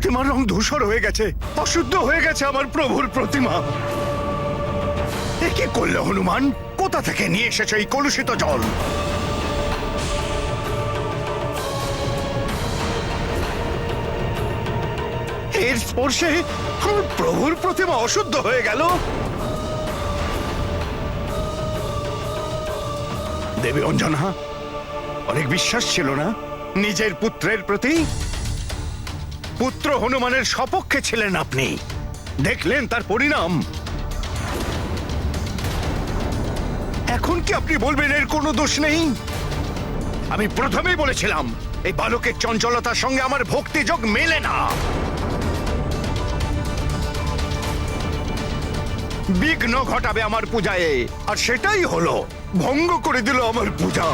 প্রতিমার রং ধূসর হয়ে গেছে, অশুদ্ধ হয়ে গেছে আমার প্রভুর প্রতিমা। এ কি করলে হনুমান? কোথা থেকে নিয়ে এসেছে এই কলুষিত জল? এর স্পর্শে আমার প্রভুর প্রতিমা অশুদ্ধ হয়ে গেল। দেবী অঞ্জনা, অনেক বিশ্বাস ছিল না নিজের পুত্রের প্রতি? পুত্র হনুমানের সপক্ষে ছিলেন আপনি, দেখলেন তার পরিণাম। এখন কি আপনি বলবেন এর কোনো দোষ নেই? আমি প্রথমেই বলেছিলাম এই বালকের চঞ্চলতার সঙ্গে আমার ভক্তিযোগ মেলে না। বিঘ্ন ঘটাবে আমার পূজায়, আর সেটাই হলো, ভঙ্গ করে দিল আমার পূজা।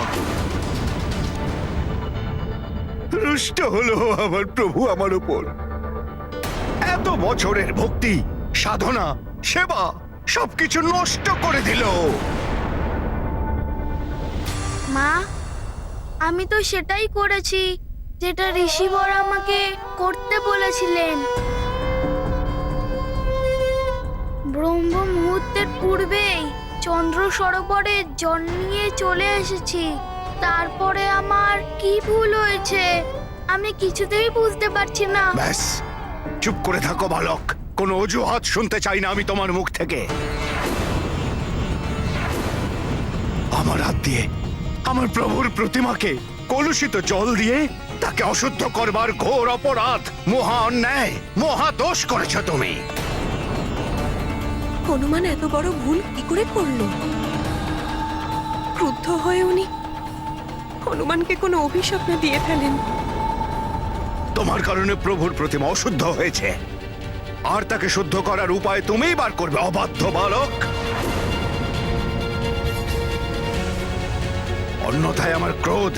রুষ্ট হলো আমার প্রভু আমার উপর। এত বছরের ভক্তি, সাধনা, সেবা সবকিছু নষ্ট করে দিল। মা, আমি তো সেটাই করেছি যেটা ঋষিবর আমাকে করতে বলেছিলেন। ব্রহ্ম মুহূর্তের পূর্বেই চন্দ্র সরোবরে জল নিয়ে চলে এসেছি। তারপরে আমার কি ভুল হয়েছে আমি কিছুতেই বুঝতে পারছি না। ব্যাস, চুপ করে থাকো বালক। কোনো অজুহাত শুনতে চাই না আমি তোমার মুখ থেকে। আমার হাত দিয়ে আমার প্রভুর প্রতিমাকে কলুষিত জল দিয়ে তাকে অশুদ্ধ করবার ঘোর অপরাধ, মহা অন্যায়, মহা দোষ করেছ তুমি। হনুমান এত বড় ভুল কি করে করলো? ক্রুদ্ধ হয়ে উনি হনুমানকে কোনো অভিশাপ না দিয়ে ফেলেন। তোমার কারণে প্রভুর প্রতিমা অশুদ্ধ হয়েছে, আর তাকে শুদ্ধ করার উপায় তুমিই বার করবে, অবাধ্য বালক। অন্যথায় আমার ক্রোধ,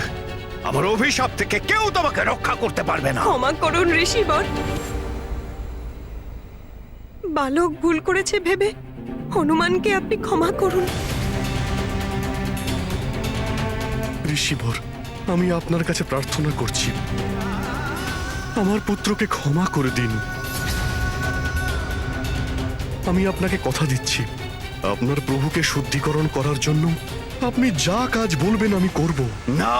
আমার অভিশাপ থেকে কেউ তোমাকে রক্ষা করতে পারবে না। ক্ষমা করুন ঋষিবর। বালক ভুল করেছে ভেবে হনুমানকে আপনি ক্ষমা করুন। ঋষিবর, আমি আপনার কাছে প্রার্থনা করছি, আমার পুত্রকে ক্ষমা করে দিন। আমি আপনাকে কথা দিচ্ছি, আপনার প্রভুকে শুদ্ধিকরণ করার জন্য আপনি যা কাজ বলবেন আমি করব। না,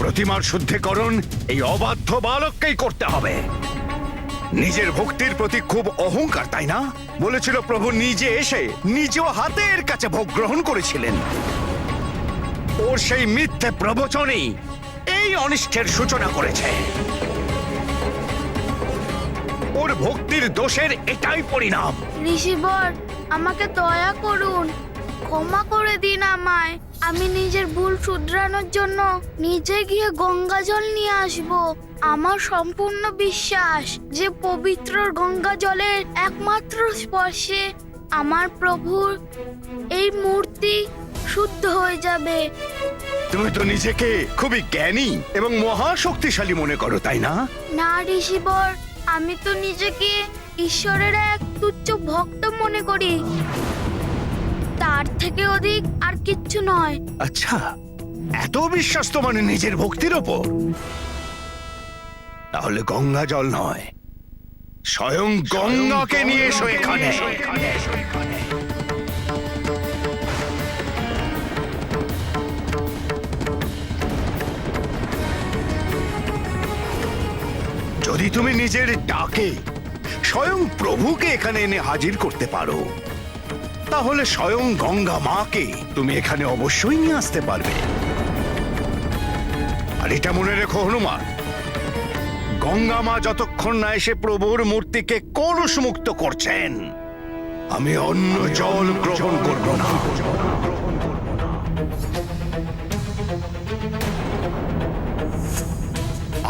প্রতিমার শুদ্ধিকরণ এই অবাধ্য বালককেই করতে হবে। নিজের ভক্তির প্রতি খুব অহংকার, তাই না? বলেছিল প্রভু নিজে এসে নিজ হাতে এর কাছে ভোগ গ্রহণ করেছিলেন। ওর সেই মিথ্যে প্রবচনই এই অনিষ্টের সূচনা করেছে। ওর ভক্তির দোষের এটাই পরিণাম। ঋষিবর, আমাকে দয়া করুন, ক্ষমা করে দিন আমায়। আমি নিজের ভুল শুধরানোর জন্য নিজে গিয়ে গঙ্গা জল নিয়ে আসব। আমার সম্পূর্ণ বিশ্বাস যে পবিত্র গঙ্গা জলের একমাত্র স্পর্শে আমার প্রভুর এই মূর্তি শুদ্ধ হয়ে যাবে। তুমি তো নিজেকে খুবই জ্ঞানী এবং মহাশক্তিশালী মনে করো, তাই না? না ঋষিবর, আমি তো নিজেকে ঈশ্বরের এক তুচ্ছ ভক্ত মনে করি, তার থেকে অধিক আর কিচ্ছু নয়। আচ্ছা, এত বিশ্বাস তো মানে নিজের ভক্তির ওপর? তাহলে গঙ্গা জল নয়, স্বয়ং গঙ্গাকে নিয়ে এসো এখানে। যদি তুমি নিজের ডাকে স্বয়ং প্রভুকে এখানে এনে হাজির করতে পারো, তাহলে স্বয়ং গঙ্গা মাকে তুমি এখানে অবশ্যই নিয়ে আসতে পারবে। আর এটা মনে রেখো হনুমান, গঙ্গা মা যতক্ষণ না এসে প্রভুর মূর্তিকে কলুষ মুক্ত করছেন, আমি অন্য জল গ্রহণ করব না।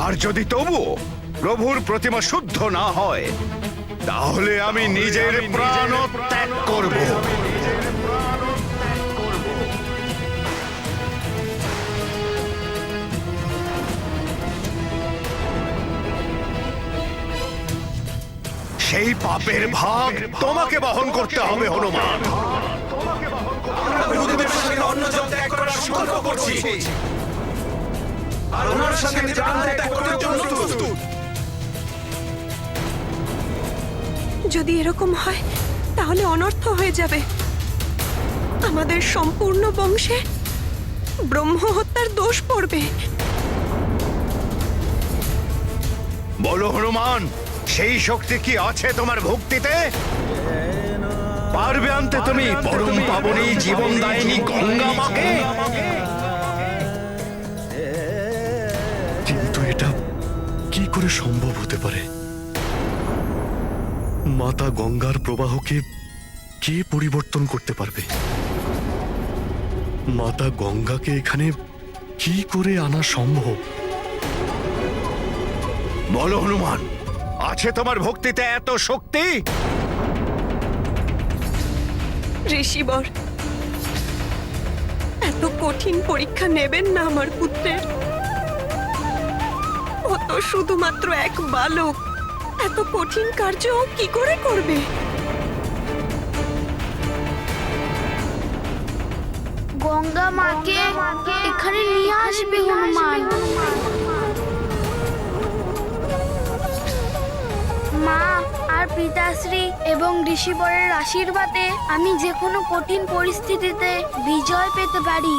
আর যদি তবুও প্রভুর প্রতিমা শুদ্ধ না হয়, তাহলে আমি নিজের প্রাণ ত্যাগ করব। সেই পাপের ভাগ তোমাকে বহন করতে হবে হনুমান। অন্য জল ত্যাগ করার সংকল্প করছি। আর ওনার সাথে প্রাণ ত্যাগ করার জন্য প্রস্তুত। যদি এরকম হয় তাহলে অনর্থ হয়ে যাবে। আমাদের সম্পূর্ণ বংশে ব্রহ্ম হত্যার দোষ পড়বে। বলো হনুমান, সেই শক্তি কি আছে তোমার ভক্তিতে? পারবে আনতে তুমি পরম পাবনী জীবনদায়িনী গঙ্গা মাকে? কিন্তু এটা কি করে সম্ভব হতে পারে? মাতা গঙ্গার প্রবাহকে কে পরিবর্তন করতে পারবে? মাতা গঙ্গাকে এখানে কি করে আনা সম্ভব? বলো হনুমান, আছে তোমার ভক্তিতে এত শক্তি? ঋষিবর, এত কঠিন পরীক্ষা নেবেন না আমার পুত্রের। ও তো শুধুমাত্র এক বালক, এত কঠিন কার্য ও কি করে করবে? গঙ্গা মাকে এখানে নিয়ে আসবে হনুমান। মা আর পিতাশ্রী এবং ঋষিবরের আশীর্বাদে আমি যে কোনো কঠিন পরিস্থিতিতে বিজয় পেতে পারি।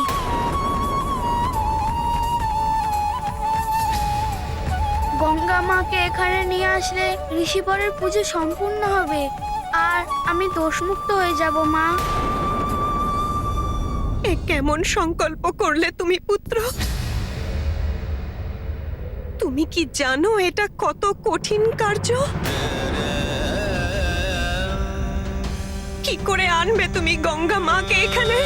গঙ্গা মাকে এখানে নিয়ে আসলে ঋষিবরের পুজো সম্পূর্ণ হবে আর আমি দোষমুক্ত হয়ে যাব মা। এ কেমন সংকল্প করলে তুমি পুত্র? তুমি কি জানো এটা কত কঠিন কার্য? কি করে আনবে তুমি গঙ্গা মাকে এখানে?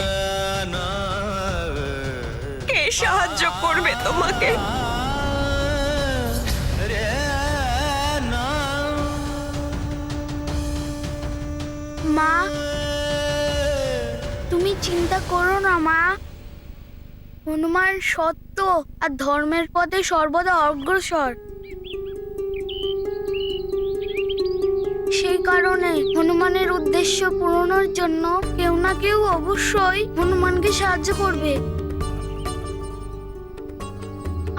কে সাহায্য করবে তোমাকে? মা, তুমি চিন্তা করো না মা। হনুমান সত্য আর ধর্মের পথে সর্বদা অগ্রসর। সেই কারণে হনুমানের উদ্দেশ্য পূরণের জন্য কেউ না কেউ অবশ্যই হনুমানকে সাহায্য করবে।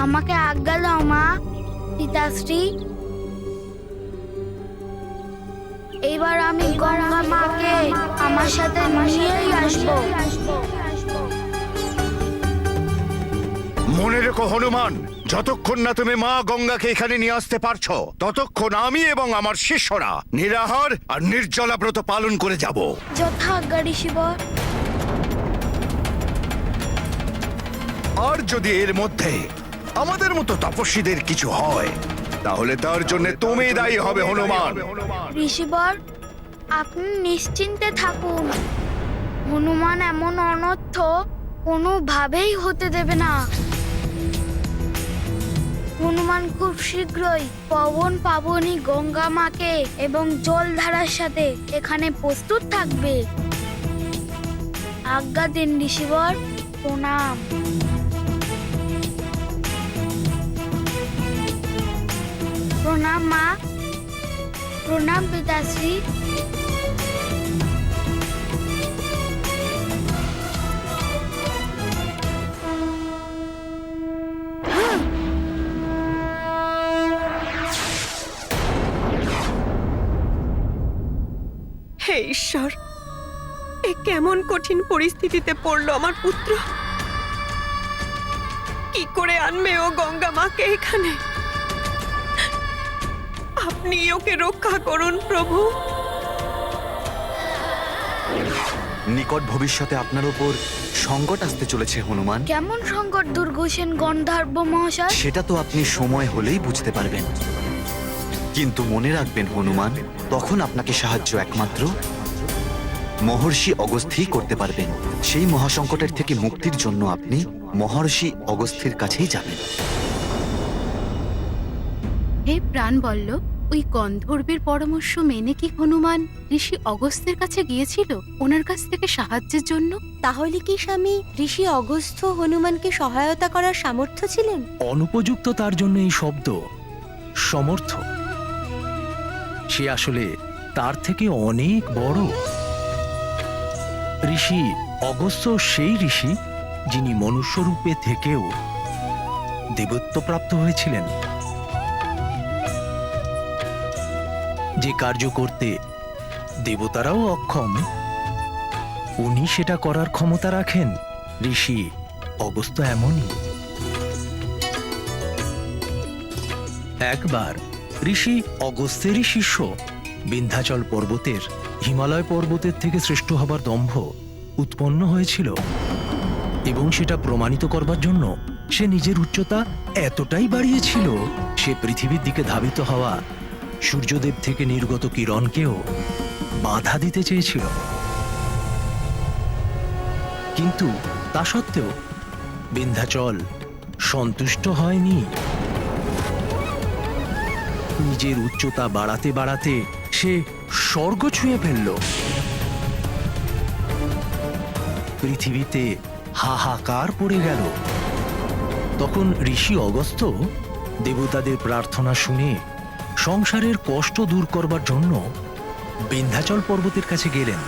আমাকে আজ্ঞা দাও মা, পিতাশ্রী। এইবার আমি গঙ্গা মাকে আমার সাথে নিয়েই আসবো। মনে রেখো হনুমান, যতক্ষণ না তুমি মা গঙ্গাকে এখানে নিয়ে আসতে পারছো ততক্ষণ আমি এবং আমার শিষ্যরা নিরাহার আর নির্জলা ব্রত পালন করে যাব। যথা আজ্ঞা ঋষিবর। আর যদি এর মধ্যে আমাদের মতো তপস্বীদের কিছু হয় তাহলে তার জন্য তুমি দায়ী হবে হনুমান। ঋষিবর, আপনি নিশ্চিন্তে থাকুন। হনুমান এমন অনর্থ কোনোভাবেই হতে দেবে না। হনুমান খুব শীঘ্রই পবন পাবনী গঙ্গা মাকে এবং জলধারার সাথে এখানে প্রস্তুত থাকবে। আজ্ঞা দিন ঋষিবর, প্রণাম। প্রণাম মা, প্রণাম পিতাশ্রী। হে ঈশ্বর, এ কেমন কঠিন পরিস্থিতিতে পড়লো আমার পুত্র। কি করে আনবে ও গঙ্গা মাকে এখানে? আপনি ওকে রক্ষা করুন প্রভু। নিকট ভবিষ্যতে আপনার উপর সংকট আসতে চলেছে হনুমান। কেমন সংকট দুর্গোষেন গন্ধর্ব মহাশয়? সেটা তো আপনি সময় হলেই বুঝতে পারবেন। কিন্তু মনে রাখবেন হনুমান, তখন আপনাকে সাহায্য একমাত্র মহর্ষি অগস্ত্যই করতে পারবেন। সেই মহাসংকটের থেকে মুক্তির জন্য আপনি মহর্ষি অগস্ত্যের কাছেই যাবেন। হে প্রাণবল্লভ, ওই গন্ধর্বের পরামর্শ মেনে কি হনুমান ঋষি অগস্ত্যের কাছে গিয়েছিল ওনার কাছ থেকে সাহায্যের জন্য? তাহলে কি স্বামী ঋষি অগস্ত্য হনুমানকে সহায়তা করার সামর্থ্য ছিলেন? অনুপযুক্ত তার জন্য এই শব্দ সমর্থ। সে আসলে তার থেকে অনেক বড়। ঋষি অগস্ত্য সেই ঋষি যিনি মনুষ্যরূপে থেকেও দেবত্ব প্রাপ্ত হয়েছিলেন। যে কার্য করতে দেবতারাও অক্ষম, উনি সেটা করার ক্ষমতা রাখেন। ঋষি অগস্ত্য এমনই। একবার ঋষি অগস্ত্যেরই শিষ্য বিন্ধ্যাচল পর্বতের হিমালয় পর্বতের থেকে শ্রেষ্ঠ হবার দম্ভ উৎপন্ন হয়েছিল, এবং সেটা প্রমাণিত করবার জন্য সে নিজের উচ্চতা এতটাই বাড়িয়েছিল, সে পৃথিবীর দিকে ধাবিত হওয়া সূর্যদেব থেকে নির্গত কিরণকেও বাধা দিতে চেয়েছিল। কিন্তু তা সত্ত্বেও বিন্ধ্যাচল সন্তুষ্ট হয়নি। নিজের উচ্চতা বাড়াতে বাড়াতে সে স্বর্গ ছুঁয়ে ফেলল। পৃথিবীতে হাহাকার পড়ে গেল। তখন ঋষি অগস্ত্য দেবতাদের প্রার্থনা শুনে সংসারের কষ্ট দূর করবার জন্য বিন্ধ্যাচল পর্বতের কাছে গেলেন।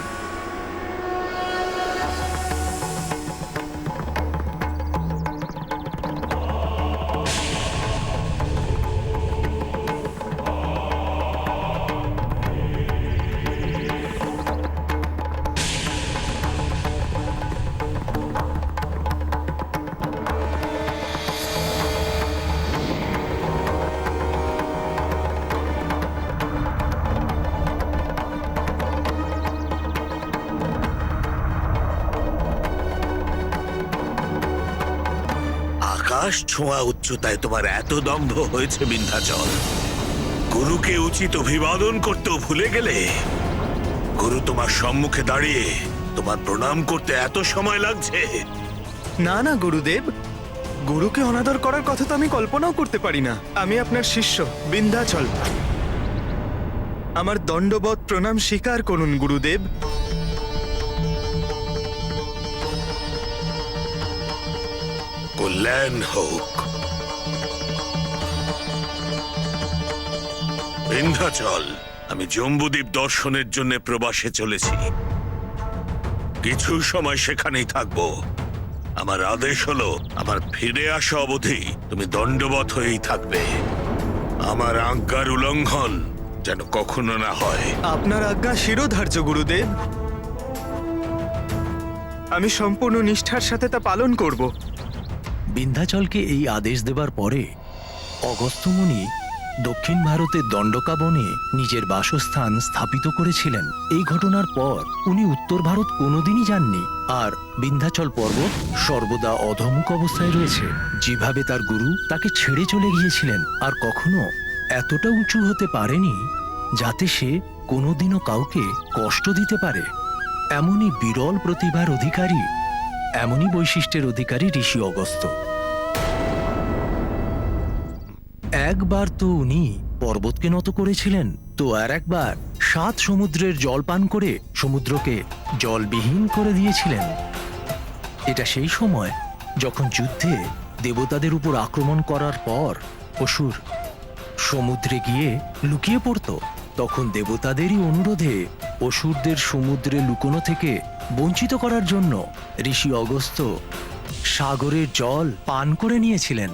আকাশ ছোঁয়া উচ্চতায় তোমার এত দম্ভ হয়েছে বিন্ধ্যাচল। গুরুকে উচিত অভিবাদন করতেও ভুলে গেলে। গুরু তোমার সম্মুখে দাঁড়িয়ে তোমার প্রণাম করতে এত সময় লাগছে। না না গুরুদেব, গুরুকে অনাদর করার কথা তো আমি কল্পনাও করতে পারি না। আমি আপনার শিষ্য বিন্ধ্যাচল। আমার দণ্ডবৎ প্রণাম স্বীকার করুন গুরুদেব। কল্যাণ হোক। বিন্ধ্যাচল, আমি জম্বুদ্বীপ দর্শনের জন্য প্রবাসে চলেছি। কিছু সময় সেখানেই থাকবো। আমার আদেশ হলো আমার ফিরে আসা অবধি তুমি দণ্ডবৎ হয়েই থাকবে। আমার আজ্ঞার উল্লঙ্ঘন যেন কখনো না হয়। আপনার আজ্ঞা শিরোধার্য গুরুদেব। আমি সম্পূর্ণ নিষ্ঠার সাথে তা পালন করব। বিন্ধ্যাচলকে এই আদেশ দেবার পরে অগস্ত্য মুনি দক্ষিণ ভারতের দণ্ডকা বনে নিজের বাসস্থান স্থাপিত করেছিলেন। এই ঘটনার পর উনি উত্তর ভারত কোনোদিনই যাননি, আর বিন্ধ্যাচল পর্বত সর্বদা অধমুখ অবস্থায় রয়েছে। যেভাবে তার গুরু তাকে ছেড়ে চলে গিয়েছিলেন, আর কখনো এতটা উঁচু হতে পারেনি যাতে সে কোনোদিনও কাউকে কষ্ট দিতে পারে। এমনই বিরল প্রতিভার অধিকারী, এমনই বৈশিষ্ট্যের অধিকারী ঋষি অগস্ত্য। একবার তো উনি পর্বতকে নত করেছিলেন, তো আর একবার 7 সমুদ্রের জল পান করে সমুদ্রকে জলবিহীন করে দিয়েছিলেন। এটা সেই সময় যখন যুদ্ধে দেবতাদের উপর আক্রমণ করার পর অসুর সমুদ্রে গিয়ে লুকিয়ে পড়ত। তখন দেবতাদেরই অনুরোধে অসুরদের সমুদ্রে লুকোনো থেকে বঞ্চিত করার জন্য ঋষি অগস্ত্য সাগরের জল পান করে নিয়েছিলেন।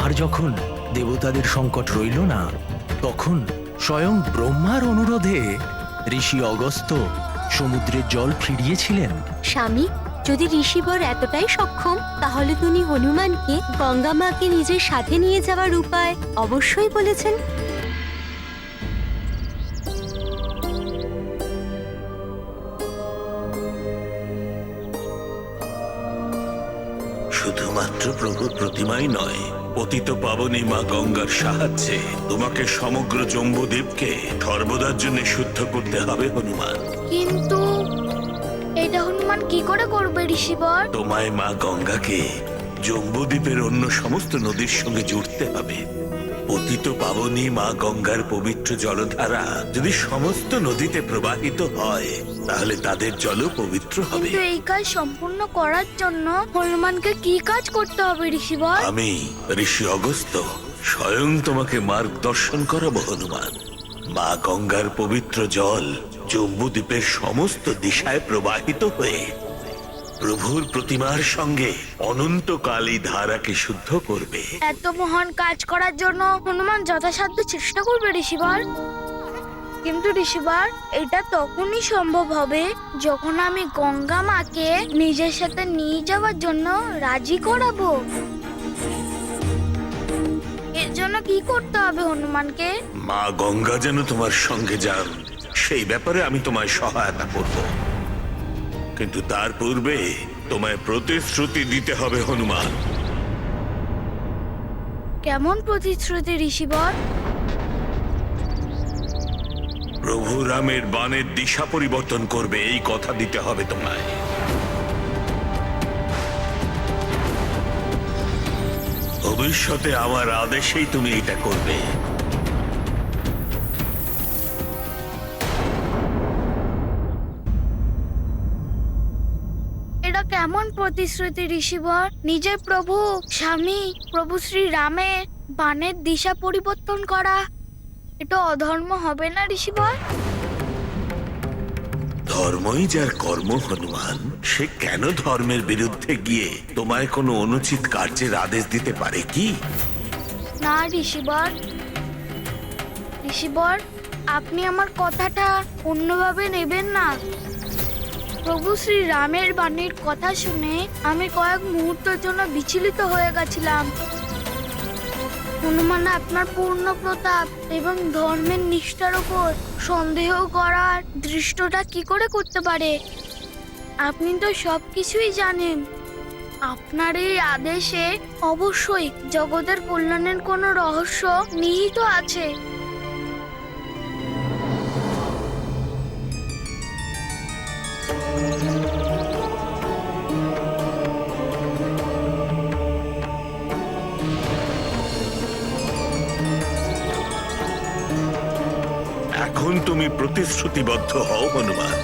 আর যখন দেবতাদের সংকট রইল না, তখন স্বয়ং ব্রহ্মার অনুরোধে ঋষি অগস্ত্য সমুদ্রের জল ফিরিয়েছিলেন। স্বামী, যদি ঋষিবর এতটাই সক্ষম, তাহলে তিনি হনুমানকে গঙ্গা মাকে নিজের সাথে নিয়ে যাওয়ার উপায় অবশ্যই বলেছেন। শুধুমাত্র প্রভুর প্রতিমাই নয়, পতিত পাবনী মা গঙ্গার সাহায্যে তোমাকে সমগ্র জম্বুদ্বীপকে সর্বদার জন্য শুদ্ধ করতে হবে হনুমান। কিন্তু এটা হনুমান কি করে করবে ঋষিবর? তোমায় মা গঙ্গাকে জম্বুদ্বীপের অন্য সমস্ত নদীর সঙ্গে জুড়তে হবে। পতিত পাবনী মা গঙ্গার পবিত্র জলধারা যদি সমস্ত নদীতে প্রবাহিত হয় তাহলে তাদের জলও পবিত্র হবে। কিন্তু এই কাজ সম্পূর্ণ করার জন্য হনুমানকে কি কাজ করতে হবে ঋষিবর? আমি ঋষি অগস্ত্য স্বয়ং তোমাকে মার্গদর্শন করাবো হনুমান। মা গঙ্গার পবিত্র জল জম্বুদ্বীপের সমস্ত দিশায় প্রবাহিত হয়ে প্রভুর প্রতিমার সঙ্গে অনন্তকাল এই ধারাকে শুদ্ধ করবে। এত মহান কাজ করার জন্য হনুমান যথাসাধ্য চেষ্টা করবে ঋষিবর। কিন্তু ঋষিবর, এটা তখনই সম্ভব হবে যখন আমি গঙ্গা মাকে নিজের সাথে নিয়ে যাওয়ার জন্য রাজি করাবো। এর জন্য কি করতে হবে হনুমানকে? মা গঙ্গা যেন তোমার সঙ্গে যান সেই ব্যাপারে আমি তোমায় সহায়তা করব, কিন্তু তার পূর্বে তোমায় প্রতিশ্রুতি দিতে হবে হনুমান। কেমন প্রতিশ্রুতি ঋষিবর? প্রভু রামের বাণের দিশা পরিবর্তন করবে এই কথা দিতে হবে তোমায়। ভবিষ্যতে আমার আদেশেই তুমি এটা করবে। এটা কেমন প্রতিশ্রুতি ঋষিবর? নিজের প্রভু স্বামী প্রভু শ্রী রামের বাণের দিশা পরিবর্তন করা, এটা অধর্ম হবে না ঋষিবর? ধর্মই যার কর্ম হনুমান, সে কেন ধর্মের বিরুদ্ধে গিয়ে তোমায় কোনো অনুচিত কার্যের আদেশ দিতে পারে কি? না ঋষিবর, ঋষিবর আপনি আমার কথাটা অন্যভাবে নেবেন না। প্রভু শ্রী রামের বাণীর কথা শুনে আমি কয়েক মুহূর্তের জন্য বিচলিত হয়ে গেছিলাম। হনুমান আপনার পূর্ণ প্রতাপ এবং ধর্মের নিষ্ঠার উপর সন্দেহ করার দৃষ্টটা কি করে করতে পারে? আপনি তো সবকিছুই জানেন। আপনার এই আদেশে অবশ্যই জগতের কল্যাণের কোনো রহস্য নিহিত আছে। এখন তুমি প্রতিশ্রুতিবদ্ধ হও হনুমান।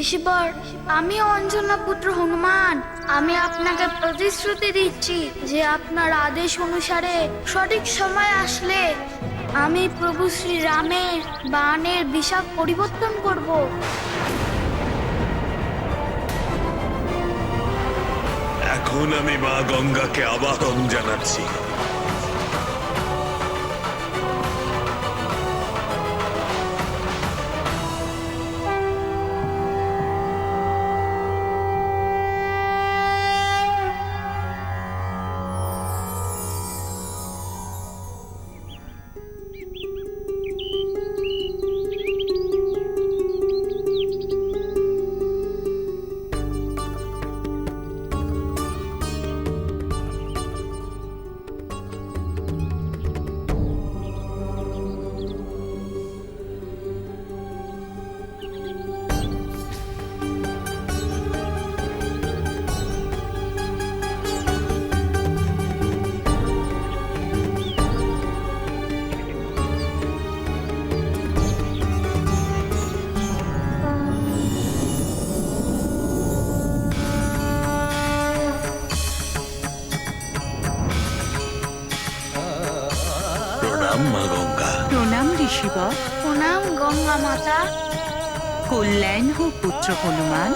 ঋষিবর, আমি অঞ্জনা পুত্র হনুমান, আমি আপনাকে প্রতিশ্রুতি দিচ্ছি যে আপনার আদেশ অনুসারে সঠিক সময় আসলে আমি প্রভু শ্রী রামের বাণের দিশা পরিবর্তন করব। এখন আমি মা গঙ্গাকে আবাহন জানাচ্ছি। প্রণাম মা গঙ্গা। প্রণাম ঋষিবর। প্রণাম গঙ্গা মাতা। কল্যাণ হোক পুত্র হনুমান।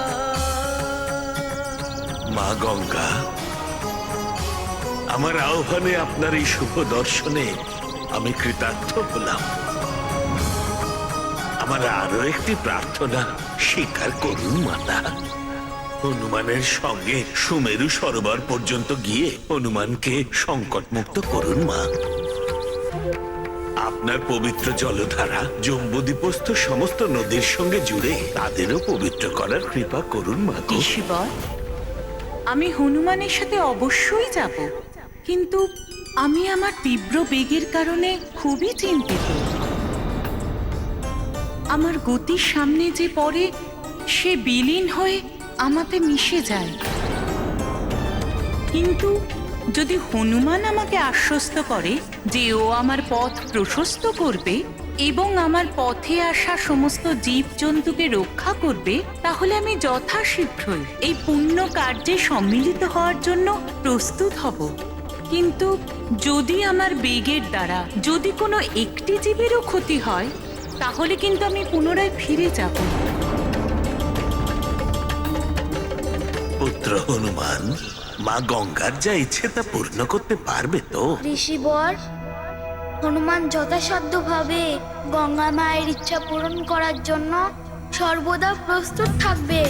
মা গঙ্গা, আমার আহ্বানে আপনার এই শুভ দর্শনে আমি কৃতার্থ হলাম। আমার আরো একটি প্রার্থনা স্বীকার করুন মাতা। হনুমানের সঙ্গে সুমেরু সরোবর পর্যন্ত গিয়ে হনুমানকে সংকট মুক্ত করুন মা। আপনার পবিত্র জলধারা জম্বুদ্বীপস্থ সমস্ত নদীর সঙ্গে জুড়ে তাদেরও পবিত্র করার কৃপা করুন মাগো। ঋষিবর, আমি হনুমানের সাথে অবশ্যই যাব, কিন্তু আমি আমার তীব্র বেগের কারণে খুবই চিন্তিত। আমার গতির সামনে যে পড়ে সে বিলীন হয়ে আমাতে মিশে যায়। কিন্তু যদি হনুমান আমাকে আশ্বস্ত করে যে ও আমার পথ প্রশস্ত করবে এবং আমার পথে আসা সমস্ত জীবজন্তুকে রক্ষা করবে, তাহলে আমি যথাশীঘ্রই এই পুণ্য কার্যে সম্মিলিত হওয়ার জন্য প্রস্তুত হব। কিন্তু যদি আমার বেগের দ্বারা যদি কোনো একটি জীবেরও ক্ষতি হয়, তাহলে কিন্তু আমি পুনরায় ফিরে যাব। পুত্র হনুমান, মা গঙ্গার যা ইচ্ছে তা পূর্ণ করতে পারবে তো? ঋষিবর, হনুমান যথাসাধ্যভাবে গঙ্গা মায়ের ইচ্ছা পূরণ করার জন্য সর্বদা প্রস্তুত থাকবে।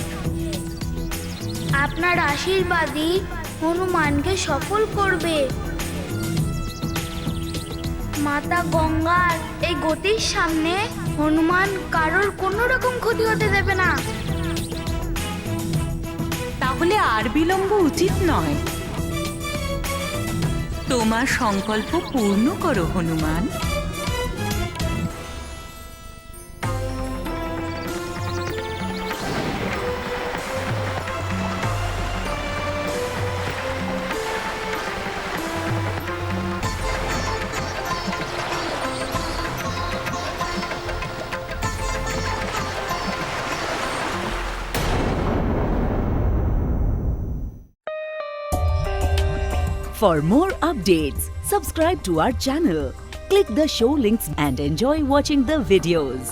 আপনার আশীর্বাদই হনুমানকে সফল করবে। মাতা গঙ্গার এই গতির সামনে হনুমান কারোর কোনো রকম ক্ষতি হতে দেবে না। তাহলে আর বিলম্ব উচিত নয়। তোমার সংকল্প পূর্ণ করো Hanuman. For more updates, subscribe to our channel, click the show links and enjoy watching the videos.